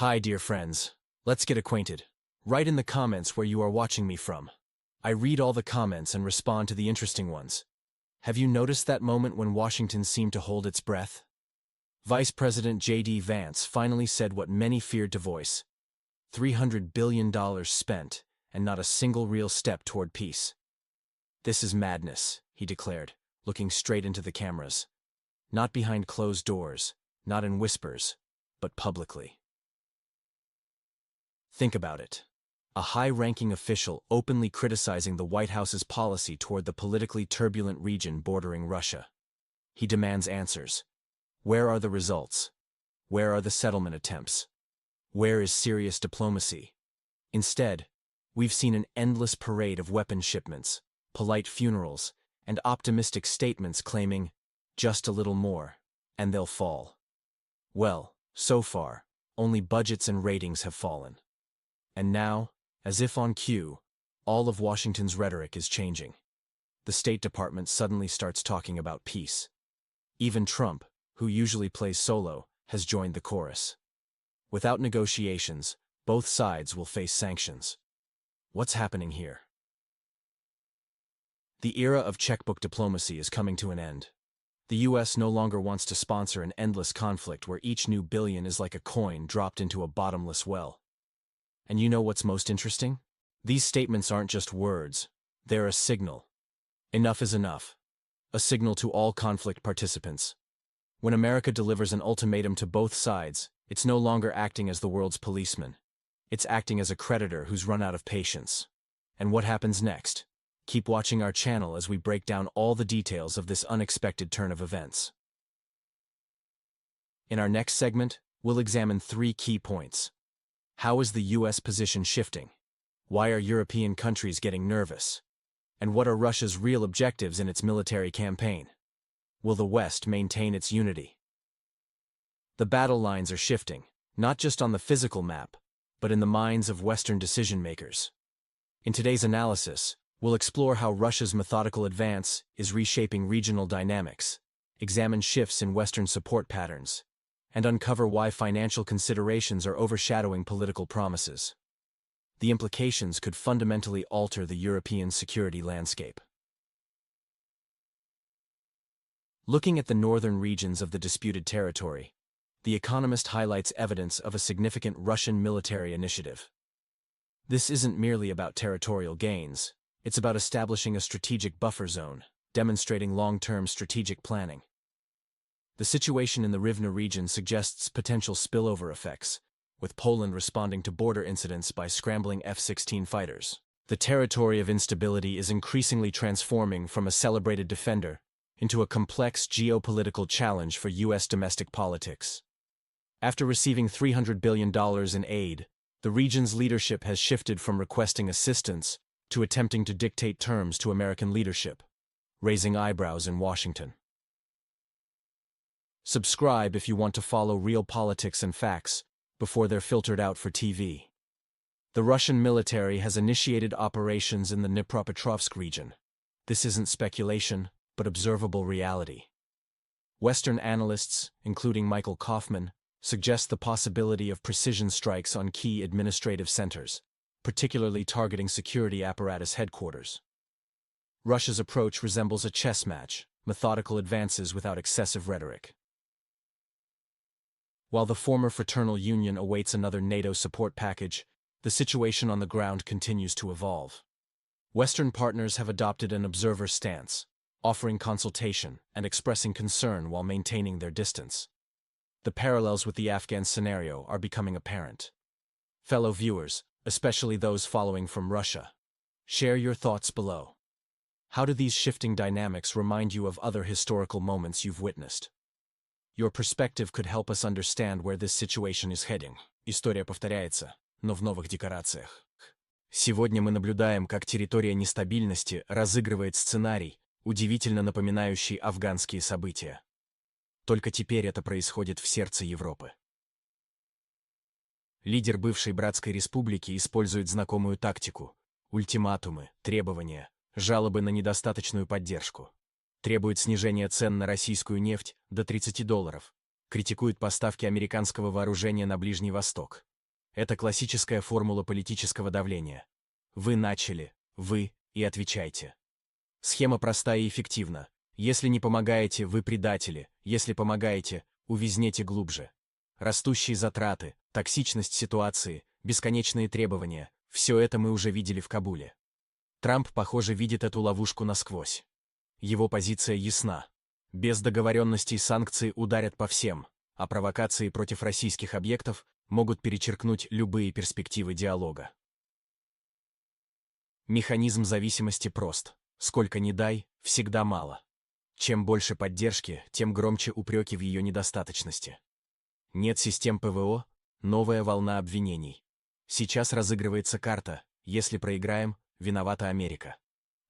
Hi, dear friends. Let's get acquainted. Write in the comments where you are watching me from. I read all the comments and respond to the interesting ones. Have you noticed that moment when Washington seemed to hold its breath? Vice President J.D. Vance finally said what many feared to voice. $300 billion spent, and not a single real step toward peace. This is madness, he declared, looking straight into the cameras. Not behind closed doors, not in whispers, but publicly. Think about it. A high-ranking official openly criticizing the White House's policy toward the politically turbulent region bordering Russia. He demands answers. Where are the results? Where are the settlement attempts? Where is serious diplomacy? Instead, we've seen an endless parade of weapon shipments, polite funerals, and optimistic statements claiming, just a little more, and they'll fall. Well, so far, only budgets and ratings have fallen. And now, as if on cue, all of Washington's rhetoric is changing. The State Department suddenly starts talking about peace. Even Trump, who usually plays solo, has joined the chorus. Without negotiations, both sides will face sanctions. What's happening here? The era of checkbook diplomacy is coming to an end. The U.S. no longer wants to sponsor an endless conflict where each new billion is like a coin dropped into a bottomless well. And you know what's most interesting? These statements aren't just words, they're a signal. Enough is enough. A signal to all conflict participants. When America delivers an ultimatum to both sides, it's no longer acting as the world's policeman. It's acting as a creditor who's run out of patience. And what happens next? Keep watching our channel as we break down all the details of this unexpected turn of events. In our next segment, we'll examine 3 key points. How is the U.S. position shifting? Why are European countries getting nervous? And what are Russia's real objectives in its military campaign? Will the West maintain its unity? The battle lines are shifting, not just on the physical map, but in the minds of Western decision-makers. In today's analysis, we'll explore how Russia's methodical advance is reshaping regional dynamics, examine shifts in Western support patterns, and uncover why financial considerations are overshadowing political promises. The implications could fundamentally alter the European security landscape. Looking at the northern regions of the disputed territory, The Economist highlights evidence of a significant Russian military initiative. This isn't merely about territorial gains, it's about establishing a strategic buffer zone, demonstrating long-term strategic planning. The situation in the Rivne region suggests potential spillover effects, with Poland responding to border incidents by scrambling F-16 fighters. The territory of instability is increasingly transforming from a celebrated defender into a complex geopolitical challenge for U.S. domestic politics. After receiving $300 billion in aid, the region's leadership has shifted from requesting assistance to attempting to dictate terms to American leadership, raising eyebrows in Washington. Subscribe if you want to follow real politics and facts before they're filtered out for TV. The Russian military has initiated operations in the Dnipropetrovsk region. This isn't speculation, but observable reality. Western analysts, including Michael Kaufman, suggest the possibility of precision strikes on key administrative centers, particularly targeting security apparatus headquarters. Russia's approach resembles a chess match, methodical advances without excessive rhetoric. While the former fraternal union awaits another NATO support package, the situation on the ground continues to evolve. Western partners have adopted an observer stance, offering consultation and expressing concern while maintaining their distance. The parallels with the Afghan scenario are becoming apparent. Fellow viewers, especially those following from Russia, share your thoughts below. How do these shifting dynamics remind you of other historical moments you've witnessed? Your perspective could help us understand where this situation is heading. История повторяется, но в новых декорациях. Сегодня мы наблюдаем, как территория нестабильности разыгрывает сценарий, удивительно напоминающий афганские события. Только теперь это происходит в сердце Европы. Лидер бывшей братской республики использует знакомую тактику: ультиматумы, требования, жалобы на недостаточную поддержку. Требует снижения цен на российскую нефть до $30, критикует поставки американского вооружения на Ближний Восток, Это классическая формула политического давления. Вы начали, вы и отвечайте. Схема простая и эффективна. Если не помогаете, вы предатели, если помогаете, увязнете глубже. Растущие затраты, токсичность ситуации, бесконечные требования – все это мы уже видели в Кабуле. Трамп, похоже, видит эту ловушку насквозь. Его позиция ясна. Без договоренностей санкции ударят по всем, а провокации против российских объектов могут перечеркнуть любые перспективы диалога. Механизм зависимости прост. Сколько ни дай, всегда мало. Чем больше поддержки, тем громче упреки в ее недостаточности. Нет систем ПВО – новая волна обвинений. Сейчас разыгрывается карта «Если проиграем, виновата Америка».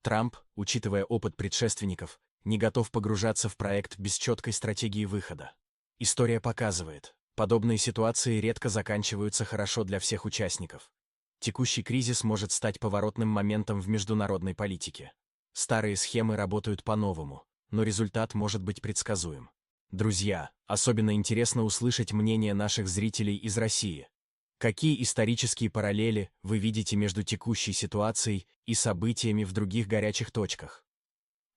Трамп, учитывая опыт предшественников, не готов погружаться в проект без четкой стратегии выхода. История показывает, подобные ситуации редко заканчиваются хорошо для всех участников. Текущий кризис может стать поворотным моментом в международной политике. Старые схемы работают по-новому, но результат может быть предсказуем. Друзья, особенно интересно услышать мнение наших зрителей из России. Какие исторические параллели вы видите между текущей ситуацией и событиями в других горячих точках?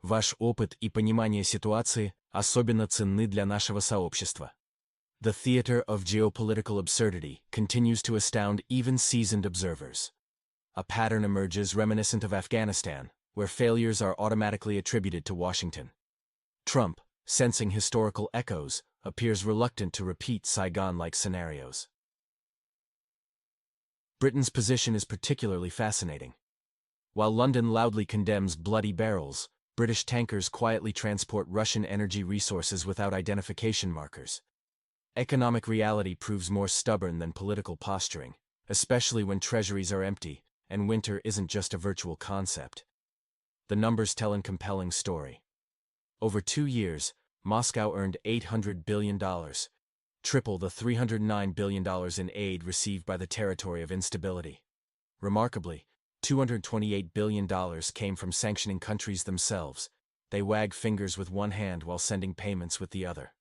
Ваш опыт и понимание ситуации особенно ценны для нашего сообщества. The theater of geopolitical absurdity continues to astound even seasoned observers. A pattern emerges reminiscent of Afghanistan, where failures are automatically attributed to Washington. Trump, sensing historical echoes, appears reluctant to repeat Saigon-like scenarios. Britain's position is particularly fascinating. While London loudly condemns bloody barrels, British tankers quietly transport Russian energy resources without identification markers. Economic reality proves more stubborn than political posturing, especially when treasuries are empty and winter isn't just a virtual concept. The numbers tell a compelling story. Over 2 years, Moscow earned $800 billion, triple the $309 billion in aid received by the territory of instability. Remarkably, $228 billion came from sanctioning countries themselves. They wag fingers with one hand while sending payments with the other.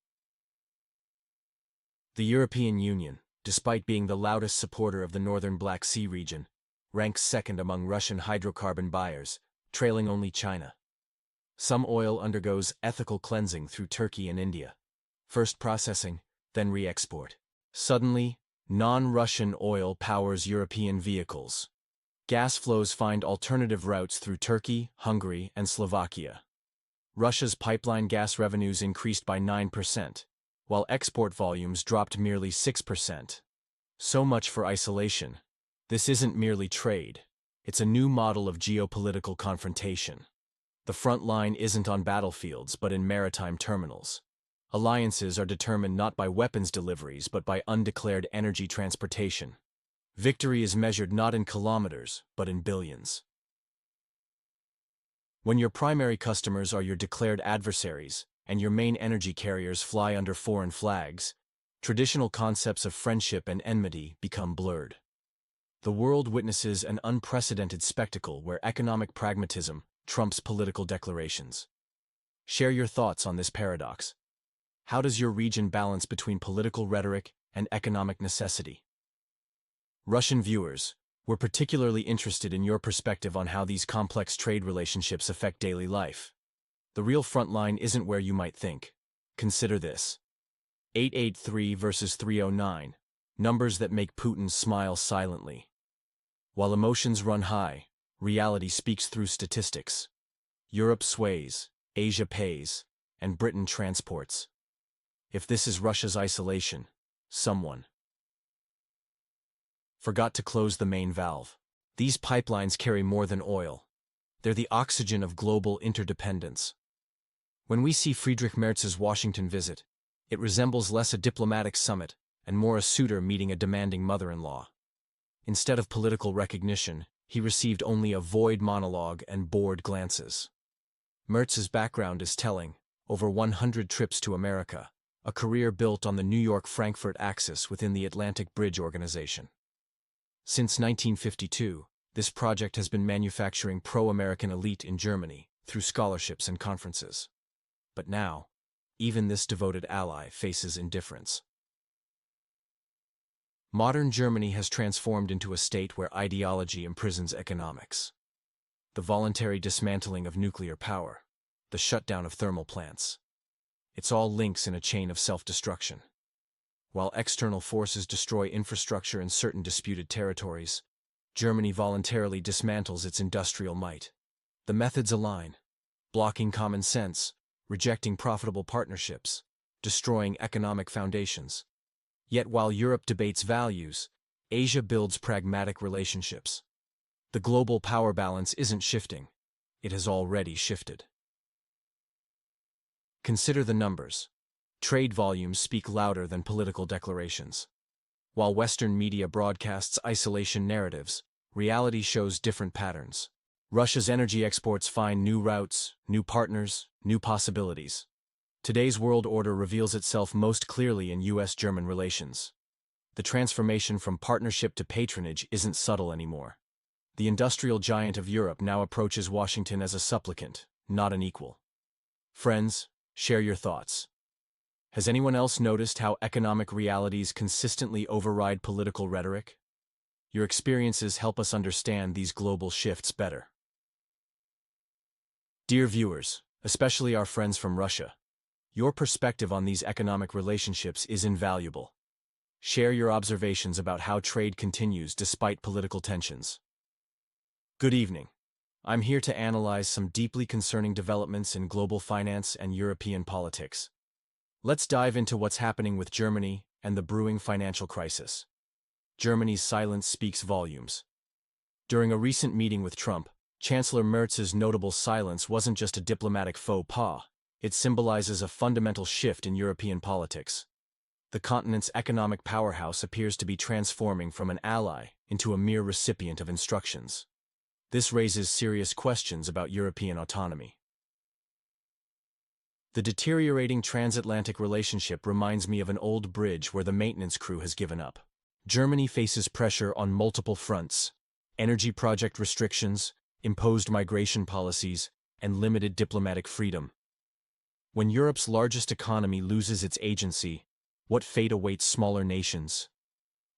The European Union, despite being the loudest supporter of the northern Black Sea region, ranks second among Russian hydrocarbon buyers, trailing only China. Some oil undergoes ethical cleansing through Turkey and India. First processing, then re-export. Suddenly, non-Russian oil powers European vehicles. Gas flows find alternative routes through Turkey, Hungary, and Slovakia. Russia's pipeline gas revenues increased by 9%, while export volumes dropped merely 6%. So much for isolation. This isn't merely trade. It's a new model of geopolitical confrontation. The front line isn't on battlefields but in maritime terminals. Alliances are determined not by weapons deliveries but by undeclared energy transportation. Victory is measured not in kilometers but in billions. When your primary customers are your declared adversaries and your main energy carriers fly under foreign flags, traditional concepts of friendship and enmity become blurred. The world witnesses an unprecedented spectacle where economic pragmatism trumps political declarations. Share your thoughts on this paradox. How does your region balance between political rhetoric and economic necessity? Russian viewers, we're particularly interested in your perspective on how these complex trade relationships affect daily life. The real front line isn't where you might think. Consider this. 883 versus 309, numbers that make Putin smile silently. While emotions run high, reality speaks through statistics. Europe sways, Asia pays, and Britain transports. If this is Russia's isolation, someone forgot to close the main valve. These pipelines carry more than oil. They're the oxygen of global interdependence. When we see Friedrich Merz's Washington visit, it resembles less a diplomatic summit and more a suitor meeting a demanding mother-in-law. Instead of political recognition, he received only a void monologue and bored glances. Merz's background is telling: over 100 trips to America, a career built on the New York-Frankfurt axis within the Atlantic Bridge Organization. Since 1952, this project has been manufacturing pro-American elite in Germany through scholarships and conferences. But now, even this devoted ally faces indifference. Modern Germany has transformed into a state where ideology imprisons economics. The voluntary dismantling of nuclear power, the shutdown of thermal plants. It's all links in a chain of self-destruction. While external forces destroy infrastructure in certain disputed territories, Germany voluntarily dismantles its industrial might. The methods align: blocking common sense, rejecting profitable partnerships, destroying economic foundations. Yet while Europe debates values, Asia builds pragmatic relationships. The global power balance isn't shifting. It has already shifted. Consider the numbers. Trade volumes speak louder than political declarations. While Western media broadcasts isolation narratives, reality shows different patterns. Russia's energy exports find new routes, new partners, new possibilities. Today's world order reveals itself most clearly in US-German relations. The transformation from partnership to patronage isn't subtle anymore. The industrial giant of Europe now approaches Washington as a supplicant, not an equal. Friends, share your thoughts. Has anyone else noticed how economic realities consistently override political rhetoric? Your experiences help us understand these global shifts better. Dear viewers, especially our friends from Russia, your perspective on these economic relationships is invaluable. Share your observations about how trade continues despite political tensions. Good evening. I'm here to analyze some deeply concerning developments in global finance and European politics. Let's dive into what's happening with Germany and the brewing financial crisis. Germany's silence speaks volumes. During a recent meeting with Trump, Chancellor Merz's notable silence wasn't just a diplomatic faux pas, it symbolizes a fundamental shift in European politics. The continent's economic powerhouse appears to be transforming from an ally into a mere recipient of instructions. This raises serious questions about European autonomy. The deteriorating transatlantic relationship reminds me of an old bridge where the maintenance crew has given up. Germany faces pressure on multiple fronts: energy project restrictions, imposed migration policies, and limited diplomatic freedom. When Europe's largest economy loses its agency, what fate awaits smaller nations?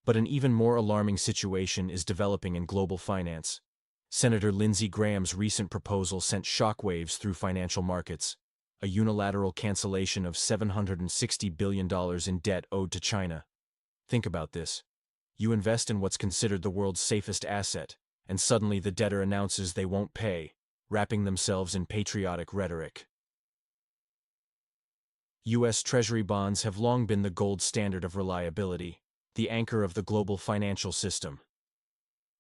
But an even more alarming situation is developing in global finance. Senator Lindsey Graham's recent proposal sent shockwaves through financial markets: a unilateral cancellation of $760 billion in debt owed to China. Think about this. You invest in what's considered the world's safest asset, and suddenly the debtor announces they won't pay, wrapping themselves in patriotic rhetoric. U.S. Treasury bonds have long been the gold standard of reliability, the anchor of the global financial system.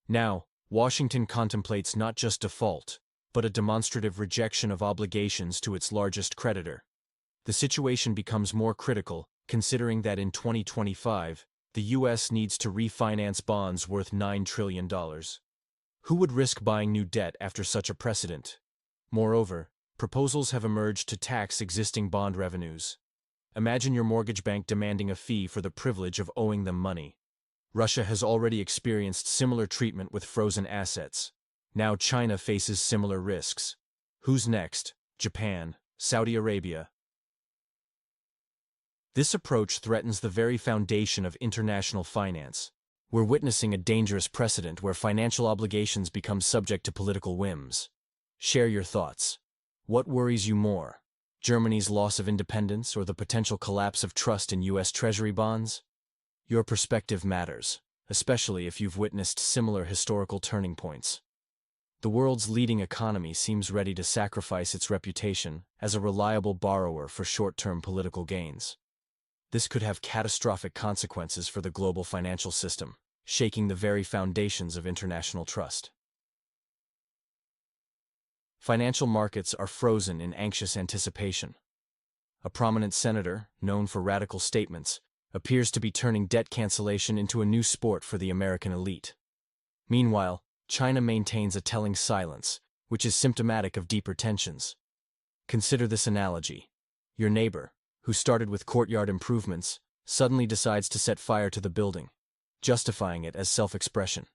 Now, Washington contemplates not just default, but a demonstrative rejection of obligations to its largest creditor. The situation becomes more critical, considering that in 2025, the U.S. needs to refinance bonds worth $9 trillion. Who would risk buying new debt after such a precedent? Moreover, proposals have emerged to tax existing bond revenues. Imagine your mortgage bank demanding a fee for the privilege of owing them money. Russia has already experienced similar treatment with frozen assets. Now China faces similar risks. Who's next? Japan? Saudi Arabia? This approach threatens the very foundation of international finance. We're witnessing a dangerous precedent where financial obligations become subject to political whims. Share your thoughts. What worries you more? Germany's loss of independence or the potential collapse of trust in U.S. Treasury bonds? Your perspective matters, especially if you've witnessed similar historical turning points. The world's leading economy seems ready to sacrifice its reputation as a reliable borrower for short-term political gains. This could have catastrophic consequences for the global financial system, shaking the very foundations of international trust. Financial markets are frozen in anxious anticipation. A prominent senator, known for radical statements, appears to be turning debt cancellation into a new sport for the American elite. Meanwhile, China maintains a telling silence, which is symptomatic of deeper tensions. Consider this analogy. Your neighbor, who started with courtyard improvements, suddenly decides to set fire to the building, justifying it as self-expression.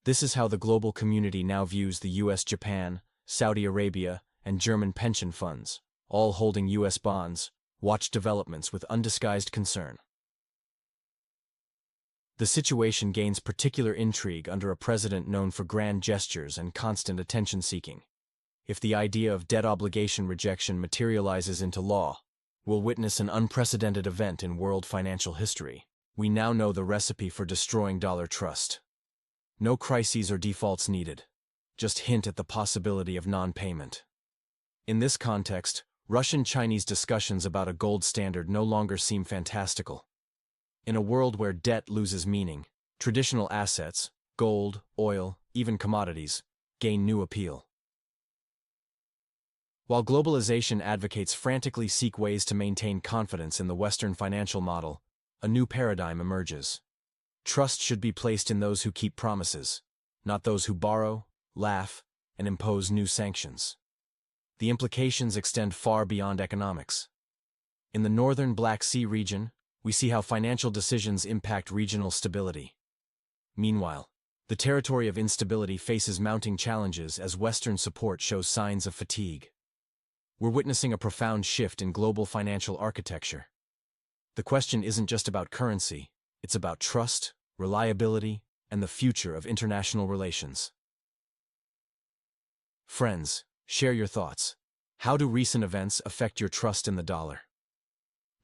This is how the global community now views the U.S., Japan, Saudi Arabia, and German pension funds, all holding U.S. bonds, watch developments with undisguised concern. The situation gains particular intrigue under a president known for grand gestures and constant attention-seeking. If the idea of debt obligation rejection materializes into law, we'll witness an unprecedented event in world financial history. We now know the recipe for destroying dollar trust. No crises or defaults needed. Just hint at the possibility of non-payment. In this context, Russian-Chinese discussions about a gold standard no longer seem fantastical. In a world where debt loses meaning, traditional assets, gold, oil, even commodities, gain new appeal. While globalization advocates frantically seek ways to maintain confidence in the Western financial model, a new paradigm emerges. Trust should be placed in those who keep promises, not those who borrow, laugh, and impose new sanctions. The implications extend far beyond economics. In the northern Black Sea region, we see how financial decisions impact regional stability. Meanwhile, the territory of instability faces mounting challenges as Western support shows signs of fatigue. We're witnessing a profound shift in global financial architecture. The question isn't just about currency, it's about trust, reliability, and the future of international relations. Friends, share your thoughts. How do recent events affect your trust in the dollar?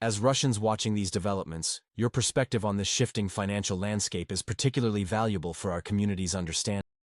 As Russians watching these developments, your perspective on this shifting financial landscape is particularly valuable for our community's understanding.